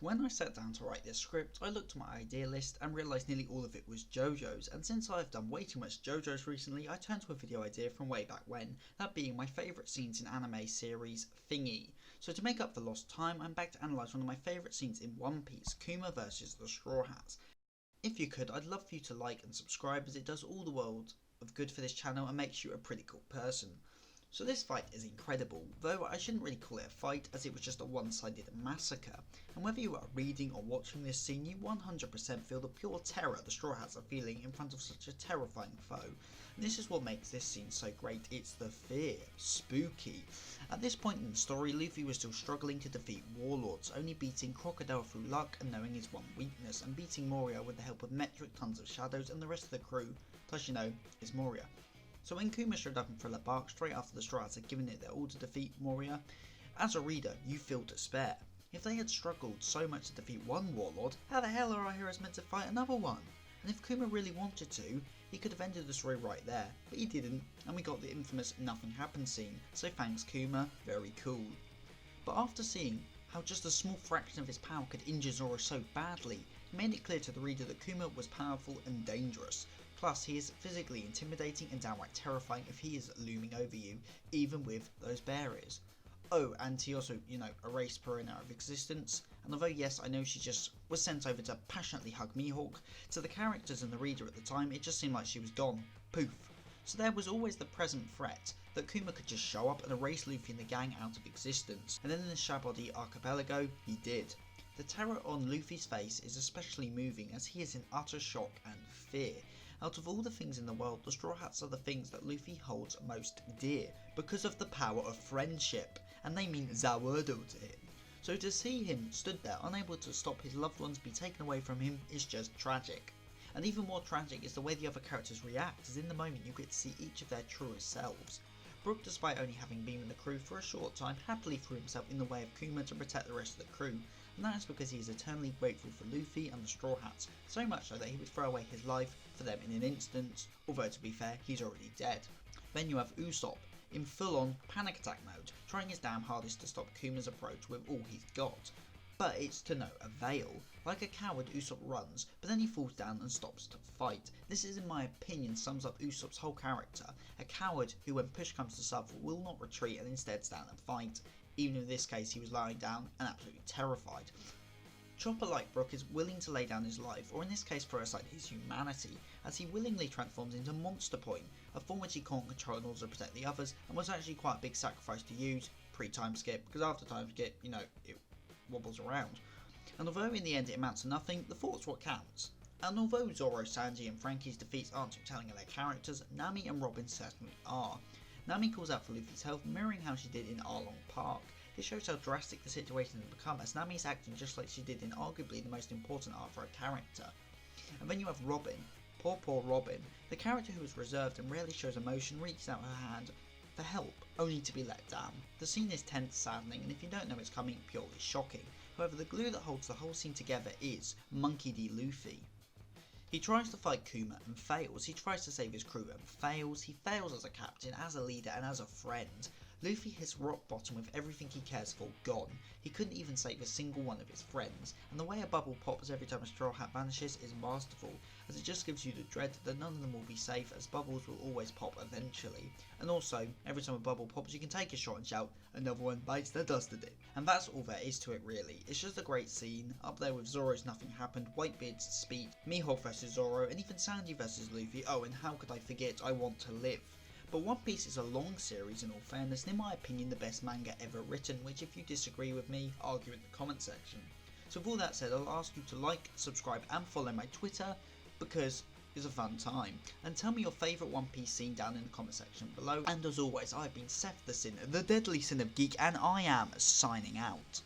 When I sat down to write this script, I looked at my idea list and realised nearly all of it was JoJo's, and since I've done way too much JoJo's recently, I turned to a video idea from way back when, that being my favourite scenes in anime series Thingy. So to make up for lost time, I'm back to analyse one of my favourite scenes in One Piece, Kuma versus the Strawhats. If you could, I'd love for you to like and subscribe as it does all the world of good for this channel and makes you a pretty cool person. So this fight is incredible, though I shouldn't really call it a fight as it was just a one-sided massacre, and whether you are reading or watching this scene, you 100% feel the pure terror the Straw Hats are feeling in front of such a terrifying foe. And this is what makes this scene so great, it's the fear. Spooky. At this point in the story, Luffy was still struggling to defeat warlords, only beating Crocodile through luck and knowing his one weakness, and beating Moria with the help of metric tons of shadows and the rest of the crew, plus you know, is Moria. So when Kuma showed up in Thriller Bark straight after the Straw Hats had given it their all to defeat Moria, as a reader you feel despair. If they had struggled so much to defeat one warlord, how the hell are our heroes meant to fight another one? And if Kuma really wanted to, he could have ended the story right there, but he didn't, and we got the infamous nothing happened scene, so thanks Kuma, very cool. But after seeing how just a small fraction of his power could injure Zoro so badly, it made it clear to the reader that Kuma was powerful and dangerous. Plus, he is physically intimidating and downright terrifying if he is looming over you, even with those berries. Oh, and he also, erased Perrin out of existence, and although yes, I know she just was sent over to passionately hug Mihawk, to the characters and the reader at the time, it just seemed like she was gone. Poof. So there was always the present threat, that Kuma could just show up and erase Luffy and the gang out of existence, and then in the Shabody archipelago, he did. The terror on Luffy's face is especially moving as he is in utter shock and fear. Out of all the things in the world, the Straw Hats are the things that Luffy holds most dear, because of the power of friendship, and they mean Zawado to him. So to see him stood there unable to stop his loved ones be taken away from him is just tragic. And even more tragic is the way the other characters react, as in the moment you get to see each of their truest selves. Brook, despite only having been in the crew for a short time, happily threw himself in the way of Kuma to protect the rest of the crew, and that is because he is eternally grateful for Luffy and the Straw Hats, so much so that he would throw away his life for them in an instant, although to be fair, he's already dead. Then you have Usopp, in full-on panic attack mode, trying his damn hardest to stop Kuma's approach with all he's got. But it's to no avail. Like a coward, Usopp runs, but then he falls down and stops to fight. This is, in my opinion, sums up Usopp's whole character. A coward who, when push comes to shove, will not retreat and instead stand and fight. Even in this case, he was lying down and absolutely terrified. Chopper, like Brook, is willing to lay down his life, or in this case throw aside his humanity, as he willingly transforms into Monster Point, a form which he can't control in order to protect the others, and was actually quite a big sacrifice to use pre-time skip, because after time skip, it wobbles around. And although in the end it amounts to nothing, the thought's what counts. And although Zoro, Sanji and Frankie's defeats aren't too telling of their characters, Nami and Robin certainly are. Nami calls out for Luffy's health, mirroring how she did in Arlong Park. This shows how drastic the situation has become, as Nami is acting just like she did in arguably the most important arc for a character. And then you have Robin. Poor Robin. The character who is reserved and rarely shows emotion reaches out her hand for help, only to be let down. The scene is tense, saddening, and if you don't know it's coming, purely shocking. However, the glue that holds the whole scene together is Monkey D. Luffy. He tries to fight Kuma and fails. He tries to save his crew and fails. He fails as a captain, as a leader, and as a friend. Luffy hits rock bottom with everything he cares for gone. He couldn't even save a single one of his friends, and the way a bubble pops every time a Straw Hat vanishes is masterful, as it just gives you the dread that none of them will be safe, as bubbles will always pop eventually. And also, every time a bubble pops you can take a shot and shout, "Another one bites the dust of it." And that's all there is to it really. It's just a great scene, up there with Zoro's Nothing Happened, Whitebeard's speech, Mihawk vs Zoro, and even Sanji vs Luffy. Oh, and how could I forget I Want to Live. But One Piece is a long series in all fairness, and in my opinion the best manga ever written, which if you disagree with me, argue in the comment section. So with all that said, I'll ask you to like, subscribe and follow my Twitter, because it's a fun time. And tell me your favourite One Piece scene down in the comment section below. And as always, I've been Seth the Sin, the deadly sin of geek, and I am signing out.